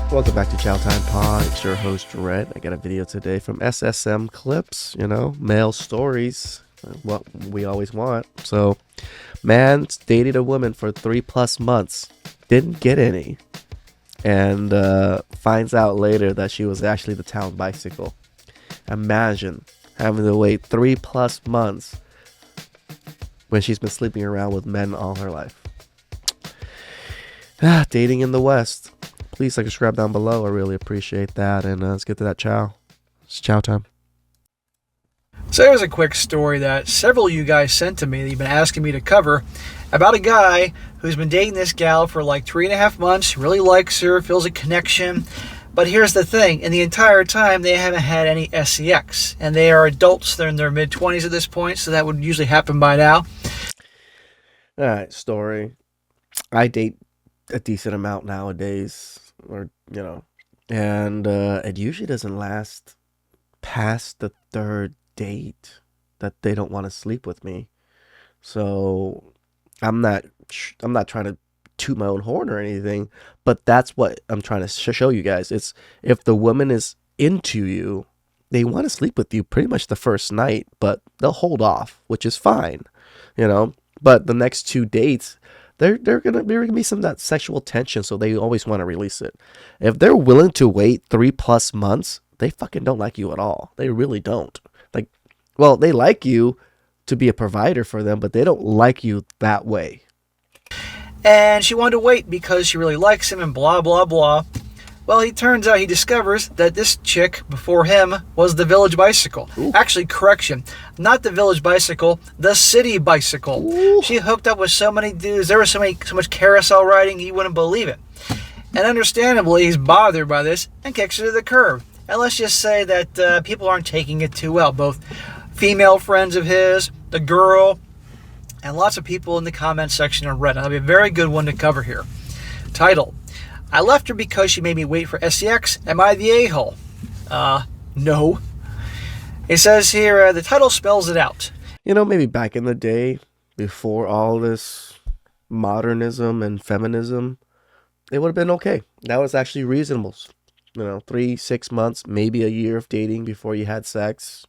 Welcome back to Chow Time Pod. It's your host, Red. I got a video today from SSM Clips, male stories, what we always want. So, man dated a woman for 3+ months, didn't get any, and finds out later that she was actually the town bicycle. Imagine having to wait 3+ months when she's been sleeping around with men all her life. Dating in the West. Please like and subscribe down below. I really appreciate that. And let's get to that chow. It's chow time. So here's a quick story that several of you guys sent to me that you've been asking me to cover about a guy who's been dating this gal for like 3.5 months, really likes her, feels a connection. But here's the thing, in the entire time, they haven't had any sex. And they are adults, they're in their mid-20s at this point, so that would usually happen by now. Alright, story. I date a decent amount nowadays. And it usually doesn't last past the third date that they don't want to sleep with me. So I'm not trying to toot my own horn or anything, but that's what I'm trying to show you guys. It's if the woman is into you, they want to sleep with you pretty much the first night, but they'll hold off, which is fine, But the next 2 dates, There's gonna be some of that sexual tension, so they always want to release it. If they're willing to wait 3+ months, they fucking don't like you at all. They really don't. They like you to be a provider for them, but they don't like you that way. And she wanted to wait because she really likes him and blah, blah, blah. Well, he discovers that this chick before him was the village bicycle. Ooh. Actually, correction, not the village bicycle, the city bicycle. Ooh. She hooked up with so many dudes. There was so much carousel riding, you wouldn't believe it. And understandably, he's bothered by this and kicks her to the curb. And let's just say that people aren't taking it too well. Both female friends of his, the girl, and lots of people in the comment section on Reddit. That'll be a very good one to cover here. Title: I left her because she made me wait for sex. Am I the a-hole? No. It says here, the title spells it out. Maybe back in the day, before all this modernism and feminism, it would have been okay. That was actually reasonable. 3-6 months, maybe a year of dating before you had sex.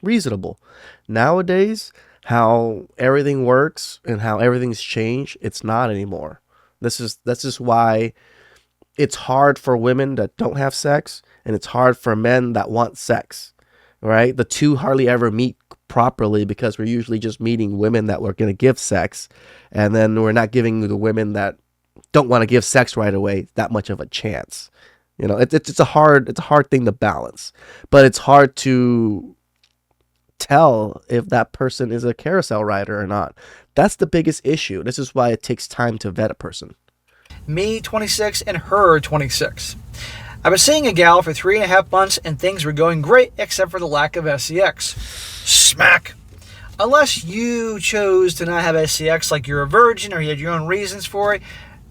Reasonable. Nowadays, how everything works and how everything's changed, it's not anymore. That's just why it's hard for women that don't have sex, and it's hard for men that want sex, right? The two hardly ever meet properly because we're usually just meeting women that we're going to give sex, and then we're not giving the women that don't want to give sex right away that much of a chance. It's a hard thing to balance, but it's hard to tell if that person is a carousel rider or not. That's the biggest issue. This is why it takes time to vet a person. Me, 26, and her, 26. I've been seeing a gal for 3.5 months, and things were going great, except for the lack of sex. Smack. Unless you chose to not have sex like you're a virgin or you had your own reasons for it,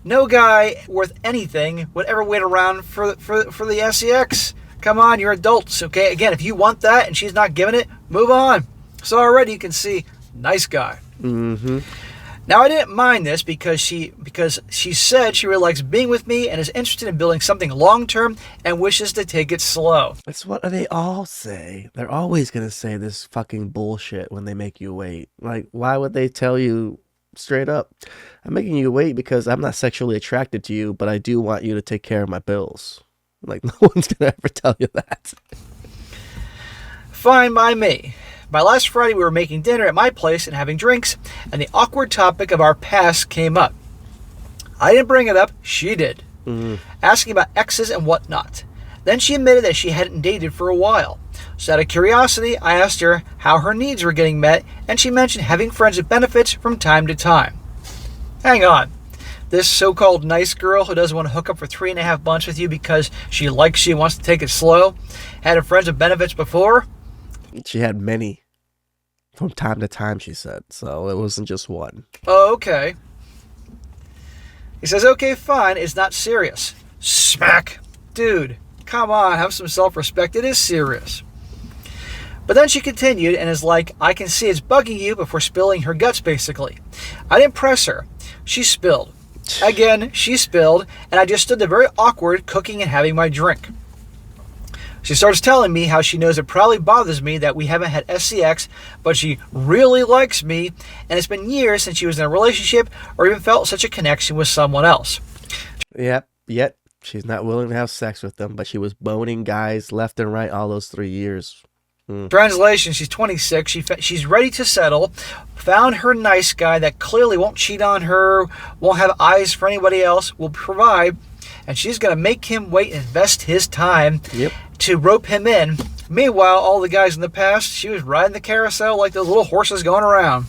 no guy worth anything would ever wait around for the sex. Come on, you're adults, okay? Again, if you want that and she's not giving it, move on. So already you can see, nice guy. Mm-hmm. Now, I didn't mind this because she said she really likes being with me and is interested in building something long-term and wishes to take it slow. That's what they all say. They're always going to say this fucking bullshit when they make you wait. Why would they tell you straight up, I'm making you wait because I'm not sexually attracted to you, but I do want you to take care of my bills? No one's going to ever tell you that. Fine by me. By last Friday, we were making dinner at my place and having drinks, and the awkward topic of our past came up. I didn't bring it up, she did, asking about exes and whatnot. Then she admitted that she hadn't dated for a while. So out of curiosity, I asked her how her needs were getting met, and she mentioned having friends with benefits from time to time. Hang on. This so-called nice girl who doesn't want to hook up for 3.5 months with you because she likes you and wants to take it slow had a friends with benefits before? She had many from time to time, she said. So it wasn't just one. Oh, okay. He says, okay, fine, it's not serious. Smack. Dude, come on, have some self-respect. It is serious. But then she continued and is like, I can see it's bugging you, before spilling her guts, basically. I didn't press her. She spilled. Again, she spilled, and I just stood there very awkward, cooking and having my drink. She starts telling me how she knows it probably bothers me that we haven't had SCX, but she really likes me, and it's been years since she was in a relationship or even felt such a connection with someone else. Yep, yet she's not willing to have sex with them, but she was boning guys left and right all those 3 years. Translation, she's 26, she's ready to settle, found her nice guy that clearly won't cheat on her, won't have eyes for anybody else, will provide, and she's going to make him wait and invest his time to rope him in. Meanwhile, all the guys in the past, she was riding the carousel like those little horses going around.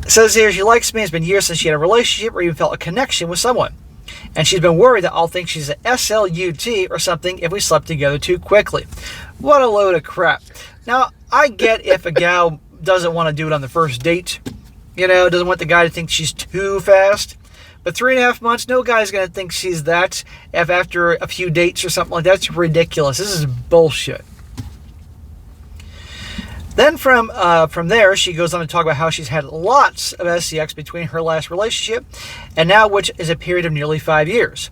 It says here, she likes me. It's been years since she had a relationship or even felt a connection with someone. And she's been worried that I'll think she's an SLUT or something if we slept together too quickly. What a load of crap. Now, I get if a gal doesn't want to do it on the first date, doesn't want the guy to think she's too fast. But 3.5 months, no guy's going to think she's that if after a few dates or something like that. That's ridiculous. This is bullshit. Then from there, she goes on to talk about how she's had lots of SCX between her last relationship and now, which is a period of nearly 5 years.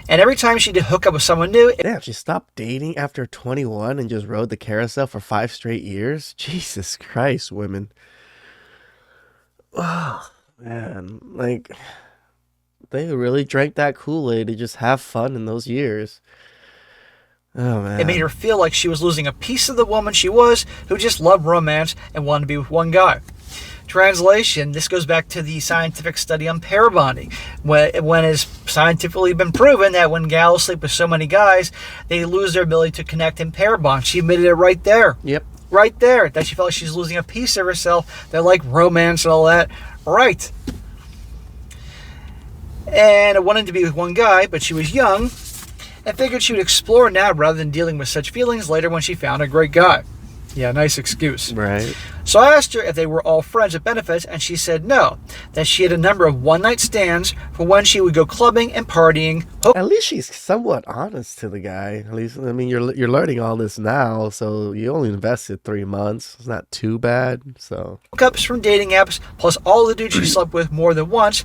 And every time she did hook up with someone new... Damn, she stopped dating after 21 and just rode the carousel for 5 straight years? Jesus Christ, women. Oh, man. Like, they really drank that Kool-Aid to just have fun in those years. Oh, man. It made her feel like she was losing a piece of the woman she was, who just loved romance and wanted to be with one guy. Translation, this goes back to the scientific study on pair bonding, when it's scientifically been proven that when gals sleep with so many guys, they lose their ability to connect in pair bond. She admitted it right there. Yep. Right there. That she felt like she's losing a piece of herself. That like romance and all that. Right. And I wanted to be with one guy, but she was young, and figured she would explore now rather than dealing with such feelings later when she found a great guy. Yeah, nice excuse. Right. So I asked her if they were all friends with benefits, and she said no, that she had a number of one-night stands for when she would go clubbing and partying. At least she's somewhat honest to the guy. At least, I mean, you're learning all this now, so you only invested 3 months. It's not too bad, so. Hookups from dating apps, plus all the dudes she slept with more than once,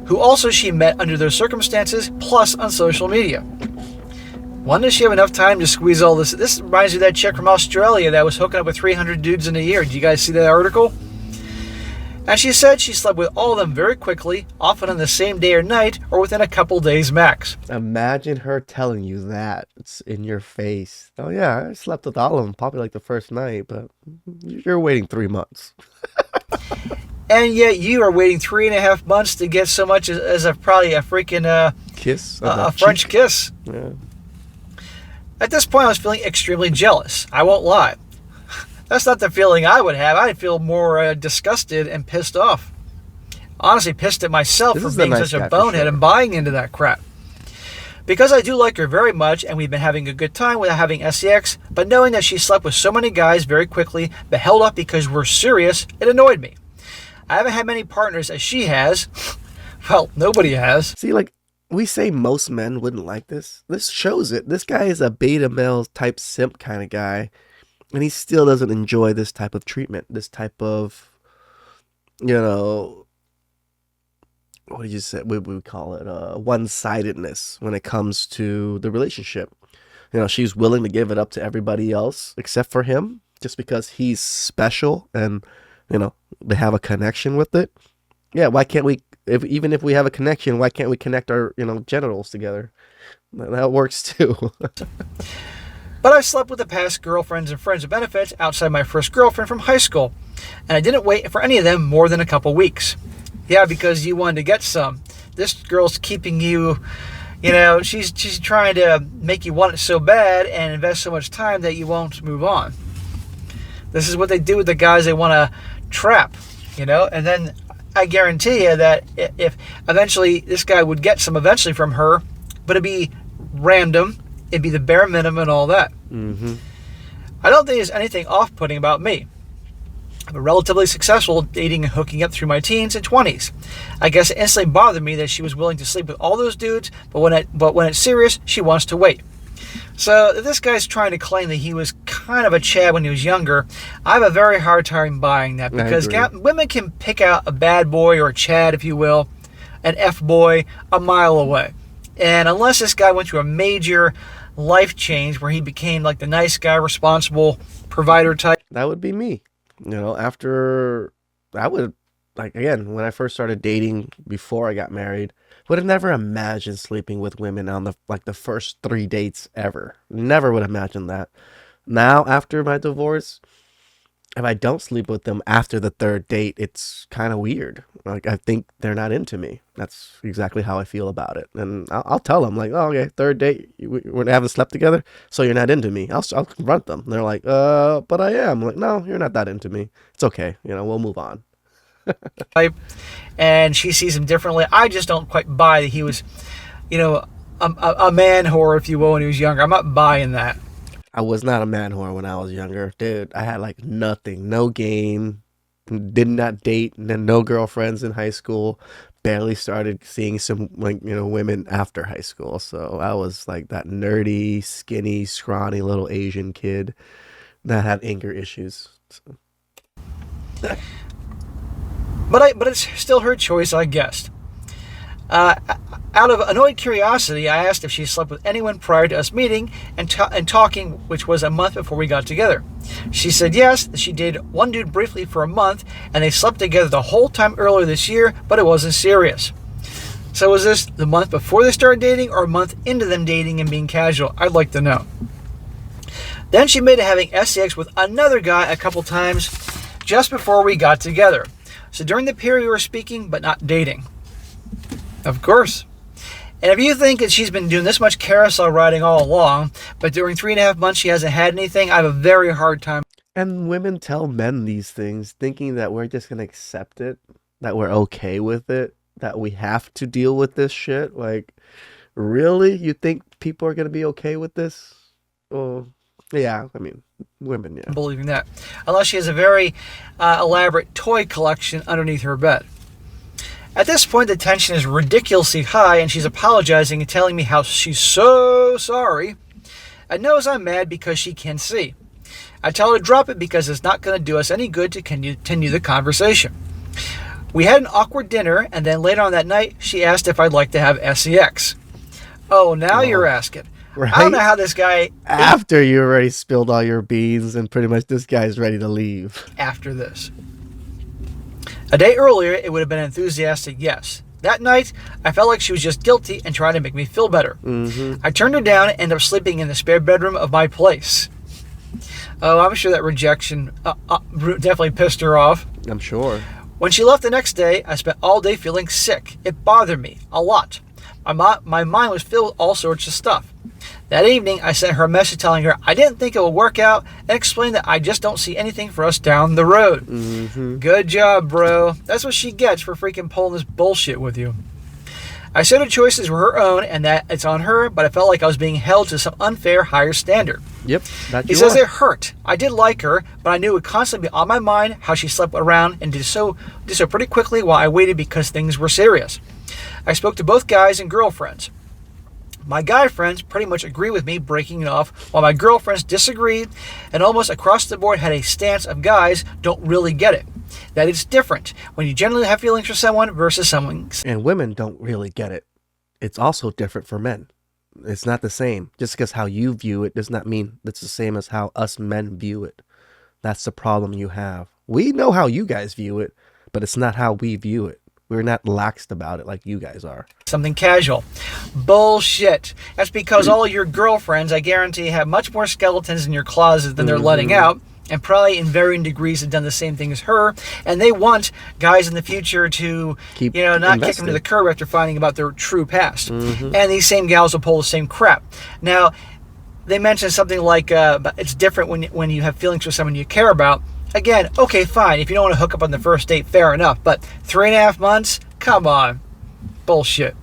who also she met under those circumstances, plus on social media. When does she have enough time to squeeze all this? This reminds me of that chick from Australia that was hooking up with 300 dudes in a year. Did you guys see that article? And she said she slept with all of them very quickly, often on the same day or night, or within a couple days max. Imagine her telling you that. It's in your face. Oh yeah, I slept with all of them, probably like the first night, but you're waiting 3 months. And yet you are waiting 3.5 months to get so much as probably a freaking kiss, a French kiss. Yeah. At this point, I was feeling extremely jealous. I won't lie. That's not the feeling I would have. I'd feel more disgusted and pissed off. Honestly, pissed at myself for being such a bonehead and buying into that crap. Because I do like her very much, and we've been having a good time without having SEX, but knowing that she slept with so many guys very quickly, but held up because we're serious, it annoyed me. I haven't had many partners as she has. Well, nobody has. See, like, we say most men wouldn't like this. This shows it. This guy is a beta male type simp kind of guy, and he still doesn't enjoy this type of treatment, this type of, what did you say? What would we call it? One-sidedness when it comes to the relationship. She's willing to give it up to everybody else except for him, just because he's special and, they have a connection with it. Yeah, why can't we? Even if we have a connection, why can't we connect our, genitals together? That works too. But I slept with the past girlfriends and friends of benefits outside my first girlfriend from high school, and I didn't wait for any of them more than a couple weeks. Yeah, because you wanted to get some. This girl's keeping you, she's trying to make you want it so bad and invest so much time that you won't move on. This is what they do with the guys they want to trap, and then I guarantee you that if eventually this guy would get some eventually from her, but it'd be random, it'd be the bare minimum and all that. Mm-hmm. I don't think there's anything off-putting about me. I'm relatively successful dating and hooking up through my teens and 20s. I guess it instantly bothered me that she was willing to sleep with all those dudes, but when it's serious, she wants to wait. So this guy's trying to claim that he was kind of a Chad when he was younger. I have a very hard time buying that because women can pick out a bad boy or a Chad, if you will, an F-boy a mile away. And unless this guy went through a major life change where he became like the nice guy, responsible provider type. That would be me. After I would, like, again, when I first started dating before I got married, would have never imagined sleeping with women on the first 3 dates ever. Never would imagine that. Now, after my divorce, if I don't sleep with them after the third date, it's kind of weird. Like, I think they're not into me. That's exactly how I feel about it. And I'll tell them, like, oh, okay, third date, we haven't slept together, so you're not into me. I'll confront them. And they're like, but I am. I'm like, no, you're not that into me. It's okay. We'll move on. And she sees him differently. I just don't quite buy that he was, a man whore, if you will, when he was younger. I'm not buying that. I was not a man whore when I was younger. Dude, I had like nothing. No game. Did not date. And then no girlfriends in high school. Barely started seeing some women after high school. So I was like that nerdy, skinny, scrawny little Asian kid that had anger issues. So. But it's still her choice, I guess. Out of annoyed curiosity, I asked if she slept with anyone prior to us meeting and talking, which was a month before we got together. She said yes, that she dated one dude briefly for a month, and they slept together the whole time earlier this year, but it wasn't serious. So was this the month before they started dating, or a month into them dating and being casual? I'd like to know. Then she admitted having sex with another guy a couple times just before we got together. So during the period we were speaking, but not dating. Of course. And if you think that she's been doing this much carousel riding all along, but during 3.5 months she hasn't had anything, I have a very hard time. And women tell men these things thinking that we're just going to accept it, that we're okay with it, that we have to deal with this shit. Like, really? You think people are going to be okay with this? Well, yeah, I mean, women, yeah. Believing that. Unless she has a very elaborate toy collection underneath her bed. At this point, the tension is ridiculously high, and she's apologizing and telling me how she's so sorry. I knows I'm mad because she can see. I tell her to drop it because it's not going to do us any good to continue the conversation. We had an awkward dinner, and then later on that night, she asked if I'd like to have sex. Oh, now you're asking. Right? I don't know how this guy... After you already spilled all your beans, and pretty much this guy's ready to leave. After this. A day earlier, it would have been an enthusiastic yes. That night, I felt like she was just guilty and trying to make me feel better. I turned her down and ended up sleeping in the spare bedroom of my place. Oh, I'm sure that rejection definitely pissed her off. I'm sure. When she left the next day, I spent all day feeling sick. It bothered me a lot. My mind was filled with all sorts of stuff. That evening, I sent her a message telling her I didn't think it would work out and explained that I just don't see anything for us down the road. Good job, bro. That's what she gets for freaking pulling this bullshit with you. I said her choices were her own and that it's on her, but I felt like I was being held to some unfair higher standard. Yep. He says it hurt. I did like her, but I knew it would constantly be on my mind how she slept around and did so pretty quickly while I waited because things were serious. I spoke to both guys and girlfriends. My guy friends pretty much agree with me breaking it off, while my girlfriends disagreed and almost across the board had a stance of guys don't really get it. That it's different when you generally have feelings for someone versus someone. And women don't really get it. It's also different for men. It's not the same. Just because how you view it does not mean it's the same as how us men view it. That's the problem you have. We know how you guys view it, but it's not how we view it. We're not laxed about it like you guys are. Something casual. Bullshit. That's because all your girlfriends, I guarantee, have much more skeletons in your closet than they're letting out, and probably in varying degrees have done the same thing as her, and they want guys in the future to Keep not invested. kick them to the curb after finding about their true past. And these same gals will pull the same crap. Now, they mentioned something like but it's different when you have feelings for someone you care about. Again, okay, fine. If you don't want to hook up on the first date, fair enough. But 3.5 months? Come on. Bullshit.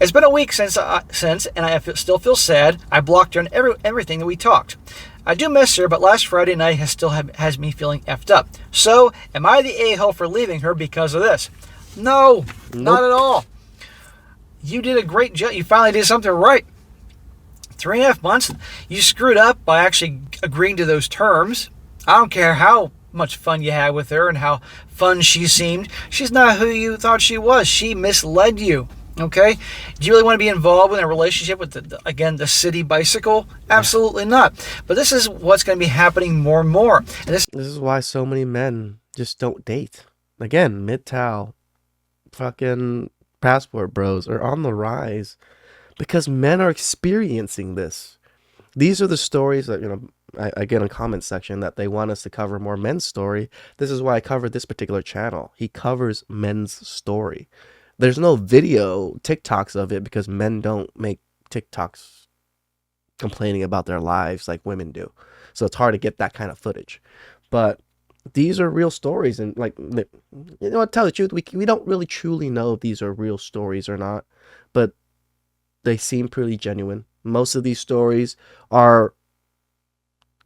It's been a week since, and I still feel sad. I blocked her on everything that we talked. I do miss her, but last Friday night has me feeling effed up. So, am I the a-hole for leaving her because of this? No, not at all. You did a great job. You finally did something right. 3.5 months, you screwed up by actually agreeing to those terms. I don't care how much fun you had with her and how fun she seemed. She's not who you thought she was. She misled you. Okay? Do you really want to be involved in a relationship with, the city bicycle? Absolutely not. But this is what's going to be happening more and more. And this is why so many men just don't date. Again, MGTOW, fucking passport bros are on the rise because men are experiencing this. These are the stories that, I get in the comment section that they want us to cover more men's story. This is why I covered this particular channel. He covers men's story. There's no video TikToks of it because men don't make TikToks complaining about their lives like women do. So it's hard to get that kind of footage. But these are real stories, and I'll tell the truth, we don't really truly know if these are real stories or not, but they seem pretty genuine. Most of these stories are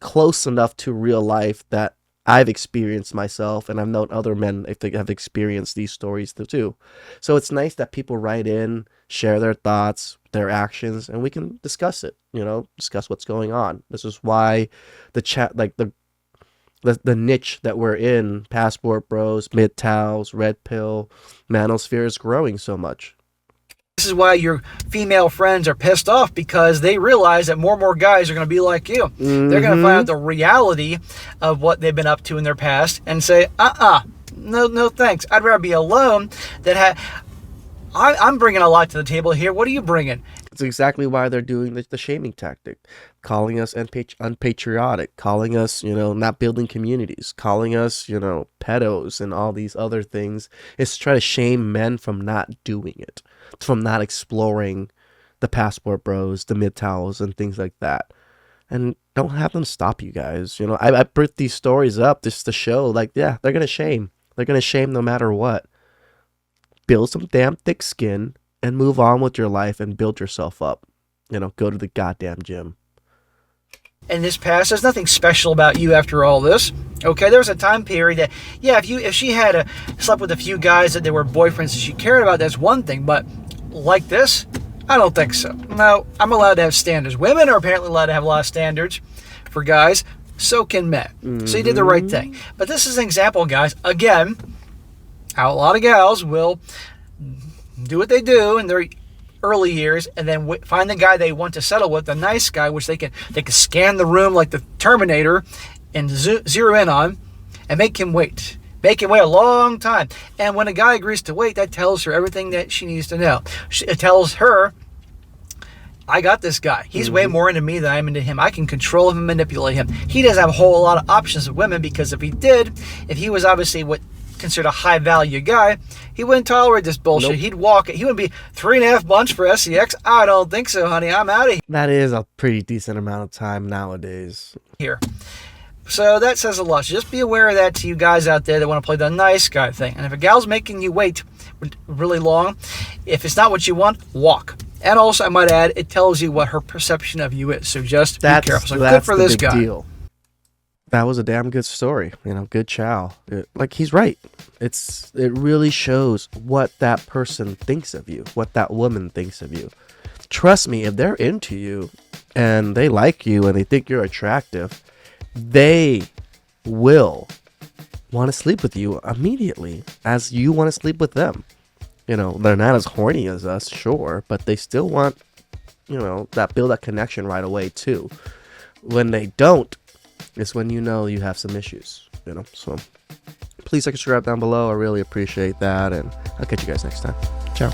close enough to real life that I've experienced myself, and I've known other men if they have experienced these stories too. So it's nice that people write in, share their thoughts, their actions, and we can discuss it, discuss what's going on. This is why the chat, like the niche that we're in, passport bros, MGTOWs, red pill, manosphere, is growing so much. This is why your female friends are pissed off, because they realize that more and more guys are going to be like you. Mm-hmm. They're going to find out the reality of what they've been up to in their past and say, no thanks. I'd rather be alone than I'm bringing a lot to the table here. What are you bringing? It's exactly why they're doing the shaming tactic, calling us unpatriotic, calling us, not building communities, calling us, pedos and all these other things. It's to try to shame men from not doing it, from not exploring the passport bros, the MGTOWs, and things like that. And don't have them stop you guys. I put these stories up just to show, they're going to shame. They're going to shame no matter what. Build some damn thick skin and move on with your life and build yourself up. Go to the goddamn gym. In this past, there's nothing special about you after all this. Okay, there was a time period that, if she had slept with a few guys that they were boyfriends that she cared about, that's one thing. But like this, I don't think so. No, I'm allowed to have standards. Women are apparently allowed to have a lot of standards for guys. So can men. Mm-hmm. So you did the right thing. But this is an example, guys. Again, how a lot of gals will do what they do in their early years and then find the guy they want to settle with, the nice guy, which they can scan the room like the Terminator and zero in on and make him wait. Make him wait a long time. And when a guy agrees to wait, that tells her everything that she needs to know. It tells her, I got this guy. He's way more into me than I'm into him. I can control him and manipulate him. He doesn't have a whole lot of options with women, because if he was obviously what considered a high value guy, he wouldn't tolerate this bullshit. Nope. He'd walk it. He wouldn't be 3.5 months for SEX. I don't think so, honey. I'm out of here. That is a pretty decent amount of time nowadays. Here. So that says a lot. So just be aware of that to you guys out there that want to play the nice guy thing. And if a gal's making you wait really long, if it's not what you want, walk. And also, I might add, it tells you what her perception of you is. So just be careful. So good for this guy. Deal. That was a damn good story. Good chow. He's right. It really shows what that person thinks of you, what that woman thinks of you. Trust me, if they're into you and they like you and they think you're attractive, they will want to sleep with you immediately as you want to sleep with them. They're not as horny as us, sure, but they still want, that build that connection right away too. When they don't, it's when you have some issues, So please like and subscribe down below. I really appreciate that, and I'll catch you guys next time. Ciao.